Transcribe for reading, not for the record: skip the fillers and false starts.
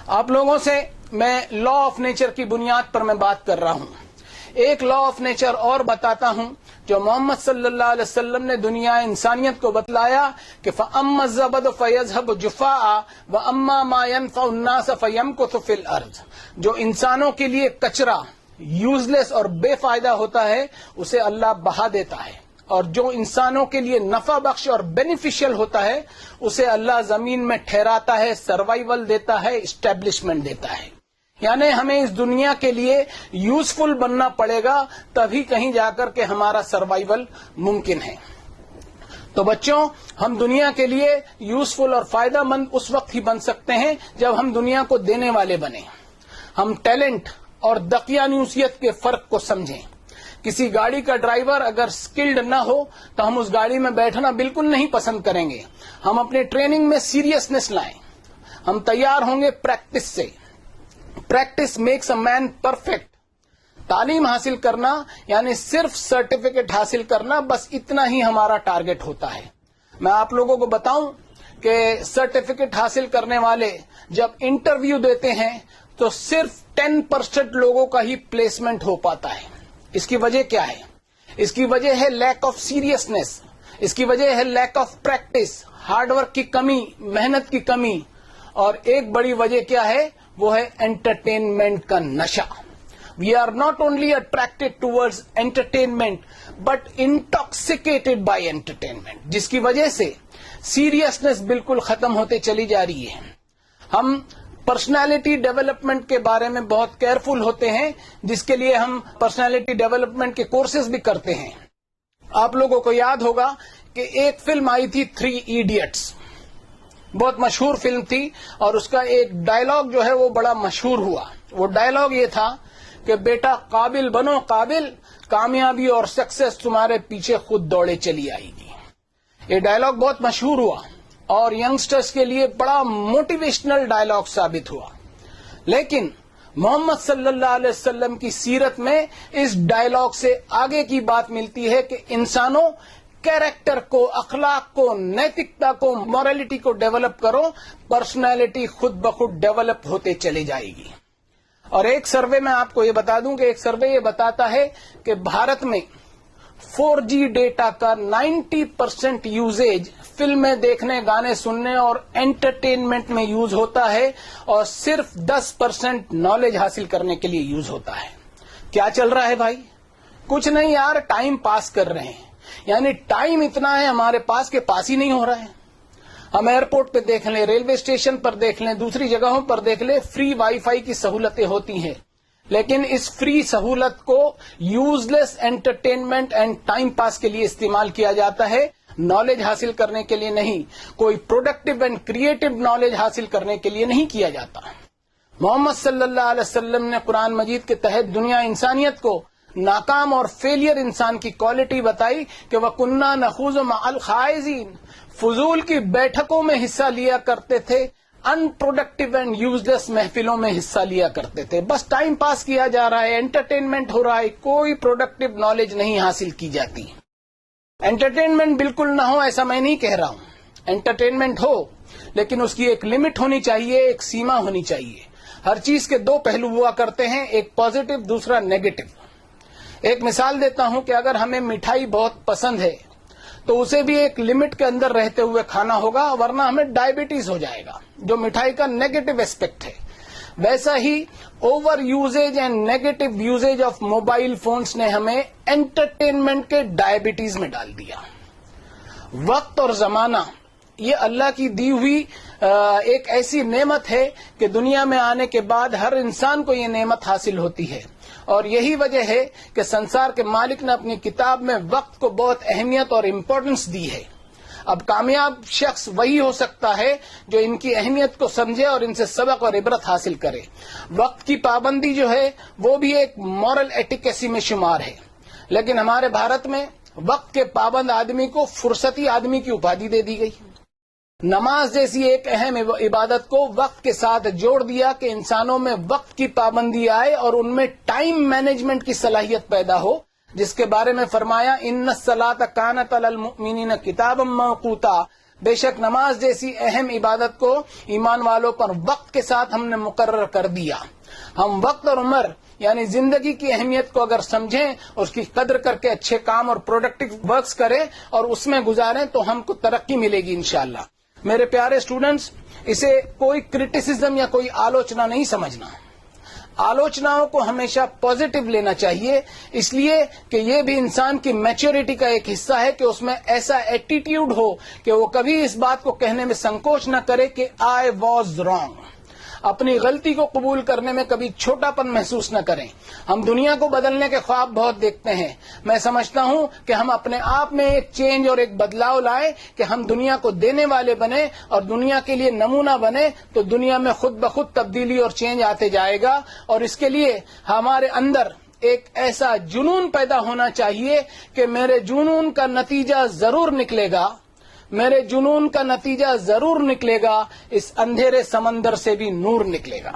آپ لوگوں سے میں لا آف نیچر کی بنیاد پر میں بات کر رہا ہوں. ایک لا آف نیچر اور بتاتا ہوں جو محمد صلی اللہ علیہ وسلم نے دنیا انسانیت کو بتلایا کہ فَأَمَّا الزَّبَدُ فَيَذْهَبُ جُفَاءً وَأَمَّا مَا يَنْفَعُ النَّاسَ فَيَمْكُثُ فِي الْأَرْضِ. جو انسانوں کے لیے کچرا، یوز لیس اور بے فائدہ ہوتا ہے اسے اللہ بہا دیتا ہے، اور جو انسانوں کے لیے نفع بخش اور بینیفیشل ہوتا ہے اسے اللہ زمین میں ٹھہراتا ہے، سروائیول دیتا ہے، اسٹیبلشمنٹ دیتا ہے. یعنی ہمیں اس دنیا کے لیے یوزفل بننا پڑے گا، تبھی کہیں جا کر کے ہمارا سروائیول ممکن ہے. تو بچوں، ہم دنیا کے لیے یوزفل اور فائدہ مند اس وقت ہی بن سکتے ہیں جب ہم دنیا کو دینے والے بنیں. ہم ٹیلنٹ اور دقیانوسیت کے فرق کو سمجھیں. کسی گاڑی کا ڈرائیور اگر سکلڈ نہ ہو تو ہم اس گاڑی میں بیٹھنا بالکل نہیں پسند کریں گے. ہم اپنے ٹریننگ میں سیریسنس لائیں. ہم تیار ہوں گے پریکٹس سے. Practice makes a man perfect. تعلیم حاصل کرنا یعنی صرف سرٹیفکیٹ حاصل کرنا، بس اتنا ہی ہمارا ٹارگٹ ہوتا ہے. میں آپ لوگوں کو بتاؤں کہ سرٹیفکیٹ حاصل کرنے والے جب انٹرویو دیتے ہیں تو صرف 10% لوگوں کا ہی پلیسمنٹ ہو پاتا ہے. اس کی وجہ کیا ہے؟ اس کی وجہ ہے لیک آف سیریسنس. اس کی وجہ ہے lack of practice, hard work کی کمی، محنت کی کمی. اور ایک بڑی وجہ کیا ہے؟ وہ ہے انٹرٹینمنٹ کا نشہ. We are not only attracted towards entertainment but intoxicated by entertainment, جس کی وجہ سے سیریسنس بالکل ختم ہوتے چلی جا رہی ہے. ہم پرسنالٹی ڈیولپمنٹ کے بارے میں بہت کیئرفل ہوتے ہیں، جس کے لیے ہم پرسنالٹی ڈیولپمنٹ کے کورسز بھی کرتے ہیں. آپ لوگوں کو یاد ہوگا کہ ایک فلم آئی تھی 3 ایڈیٹس، بہت مشہور فلم تھی، اور اس کا ایک ڈائلاگ جو ہے وہ بڑا مشہور ہوا. وہ ڈائلاگ یہ تھا کہ بیٹا قابل بنو قابل، کامیابی اور سکسیس تمہارے پیچھے خود دوڑے چلی آئے گی. یہ ڈائلاگ بہت مشہور ہوا اور ینگسٹرز کے لیے بڑا موٹیویشنل ڈائلاگ ثابت ہوا. لیکن محمد صلی اللہ علیہ وسلم کی سیرت میں اس ڈائلاگ سے آگے کی بات ملتی ہے کہ انسانوں کیریکٹر کو، اخلاق کو، نیتکتا کو، مورالٹی کو ڈیولپ کرو، پرسنالٹی خود بخود ڈیولپ ہوتے چلی جائے گی. اور ایک سروے میں آپ کو یہ بتا دوں کہ ایک سروے یہ بتاتا ہے کہ بھارت میں 4G ڈیٹا کا 90% یوزیج فلمیں دیکھنے، گانے سننے اور انٹرٹینمنٹ میں یوز ہوتا ہے، اور صرف 10% نالج حاصل کرنے کے لیے یوز ہوتا ہے. کیا چل رہا ہے بھائی؟ کچھ نہیں یار، ٹائم پاس کر رہے ہیں. یعنی ٹائم اتنا ہے ہمارے پاس کہ پاس ہی نہیں ہو رہا ہے. ہم ایئرپورٹ پہ دیکھ لیں، ریلوے اسٹیشن پر دیکھ لیں، دوسری جگہوں پر دیکھ لیں، فری وائی فائی کی سہولتیں ہوتی ہیں، لیکن اس فری سہولت کو use less entertainment and time pass کے لیے استعمال کیا جاتا ہے، نالج حاصل کرنے کے لیے نہیں. کوئی پروڈکٹیو اینڈ کریٹو نالج حاصل کرنے کے لیے نہیں کیا جاتا. محمد صلی اللہ علیہ وسلم نے قرآن مجید کے تحت دنیا انسانیت کو ناکام اور فیلئر انسان کی کوالٹی بتائی کہ وَكُنَّا نَخُوضُ مَعَ الْخَائِضِينَ. فضول کی بیٹھکوں میں حصہ لیا کرتے تھے، ان پروڈکٹیو اینڈ یوز لیس محفلوں میں حصہ لیا کرتے تھے. بس ٹائم پاس کیا جا رہا ہے، انٹرٹینمنٹ ہو رہا ہے، کوئی پروڈکٹیو نالج نہیں حاصل کی جاتی. انٹرٹینمنٹ بالکل نہ ہو ایسا میں نہیں کہہ رہا ہوں. انٹرٹینمنٹ ہو، لیکن اس کی ایک لمٹ ہونی چاہیے، ایک سیما ہونی چاہیے. ہر چیز کے 2 پہلو ہوا کرتے ہیں، ایک پازیٹو، دوسرا نیگیٹو. ایک مثال دیتا ہوں کہ اگر ہمیں مٹھائی بہت پسند ہے تو اسے بھی ایک لمٹ کے اندر رہتے ہوئے کھانا ہوگا، ورنہ ہمیں ڈائبٹیز ہو جائے گا، جو مٹھائی کا نیگیٹو اسپیکٹ ہے. ویسا ہی over usage and negative usage of mobile phones نے ہمیں انٹرٹینمنٹ کے ڈائبٹیز میں ڈال دیا. وقت اور زمانہ یہ اللہ کی دی ہوئی ایک ایسی نعمت ہے کہ دنیا میں آنے کے بعد ہر انسان کو یہ نعمت حاصل ہوتی ہے. اور یہی وجہ ہے کہ سنسار کے مالک نے اپنی کتاب میں وقت کو بہت اہمیت اور امپورٹنس دی ہے. اب کامیاب شخص وہی ہو سکتا ہے جو ان کی اہمیت کو سمجھے اور ان سے سبق اور عبرت حاصل کرے. وقت کی پابندی جو ہے وہ بھی ایک مورل ایٹیکیسی میں شمار ہے، لیکن ہمارے بھارت میں وقت کے پابند آدمی کو فرصتی آدمی کی اپادھی دے دی گئی. نماز جیسی ایک اہم عبادت کو وقت کے ساتھ جوڑ دیا کہ انسانوں میں وقت کی پابندی آئے اور ان میں ٹائم مینجمنٹ کی صلاحیت پیدا ہو، جس کے بارے میں فرمایا ان الصلاۃ کانت علی المؤمنین کتابا موقوتا. بے شک نماز جیسی اہم عبادت کو ایمان والوں پر وقت کے ساتھ ہم نے مقرر کر دیا. ہم وقت اور عمر یعنی زندگی کی اہمیت کو اگر سمجھیں اور اس کی قدر کر کے اچھے کام اور پروڈکٹیو ورکس کریں اور اس میں گزاریں تو ہم کو ترقی ملے گی انشاءاللہ. میرے پیارے اسٹوڈنٹس، اسے کوئی کرٹیسزم یا کوئی آلوچنا نہیں سمجھنا. آلوچناؤں کو ہمیشہ پازیٹو لینا چاہیے، اس لیے کہ یہ بھی انسان کی میچورٹی کا ایک حصہ ہے کہ اس میں ایسا ایٹیٹیوڈ ہو کہ وہ کبھی اس بات کو کہنے میں سنکوچ نہ کرے کہ آئی واز رانگ. اپنی غلطی کو قبول کرنے میں کبھی چھوٹا پن محسوس نہ کریں. ہم دنیا کو بدلنے کے خواب بہت دیکھتے ہیں. میں سمجھتا ہوں کہ ہم اپنے آپ میں ایک چینج اور ایک بدلاؤ لائیں کہ ہم دنیا کو دینے والے بنے اور دنیا کے لیے نمونہ بنے تو دنیا میں خود بخود تبدیلی اور چینج آتے جائے گا. اور اس کے لیے ہمارے اندر ایک ایسا جنون پیدا ہونا چاہیے کہ میرے جنون کا نتیجہ ضرور نکلے گا، میرے جنون کا نتیجہ ضرور نکلے گا، اس اندھیرے سمندر سے بھی نور نکلے گا.